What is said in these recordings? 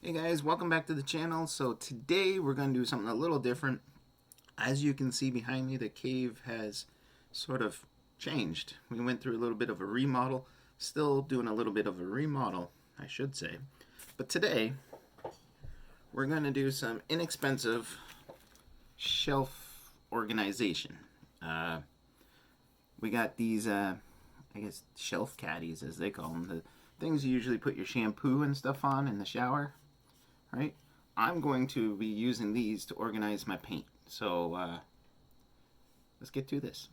Hey guys, welcome back to the channel. So today we're going to do something a little different. As you can see behind me, the cave has sort of changed. We went through a little bit of a remodel, still doing a little bit of a remodel, I should say. But today we're going to do some inexpensive shelf organization. Uh, we got these, I guess, shelf caddies as they call them, the things you usually put your shampoo and stuff on in the shower. Right? I'm going to be using these to organize my paint. So let's get to this.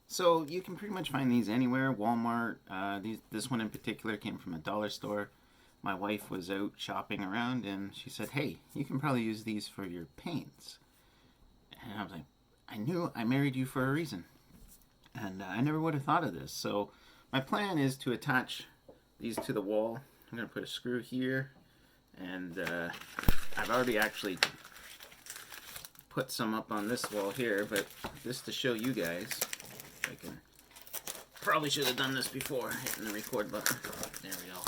So you can pretty much find these anywhere. Walmart. This one in particular came from a dollar store. My wife was out shopping around and she said, "Hey, you can probably use these for your paints." And I was like, "I knew I married you for a reason, and I never would have thought of this." So my plan is to attach these to the wall. I'm going to put a screw here, and I've already actually put some up on this wall here, but just to show you guys, I can probably should have done this before hitting the record button. There we go.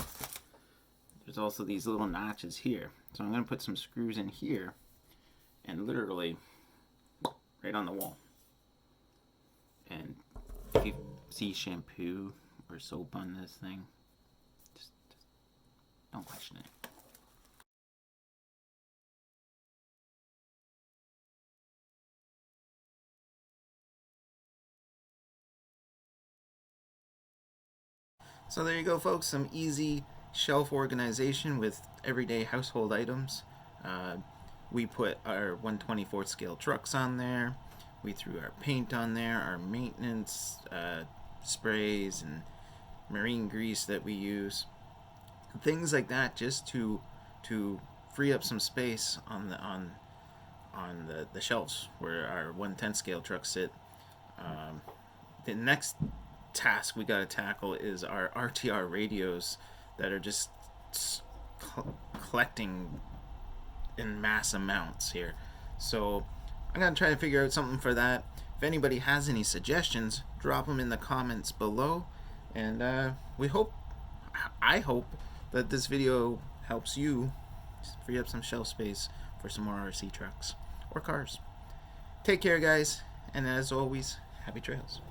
There's also these little notches here, so I'm going to put some screws in here and literally right on the wall. And if you see shampoo or soap on this thing, just don't question it. So there you go, folks. Some easy shelf organization with everyday household items. Uh, we put our 1/24 scale trucks on there. We threw our paint on there, our maintenance sprays and marine grease that we use, things like that, just to free up some space on the shelves where our 1/10 scale trucks sit. Um, the next task we got to tackle is our RTR radios that are just collecting in mass amounts here. So I'm going to try to figure out something for that. If anybody has any suggestions, drop them in the comments below. And I hope that this video helps you free up some shelf space for some more RC trucks or cars. Take care, guys. And as always, happy trails.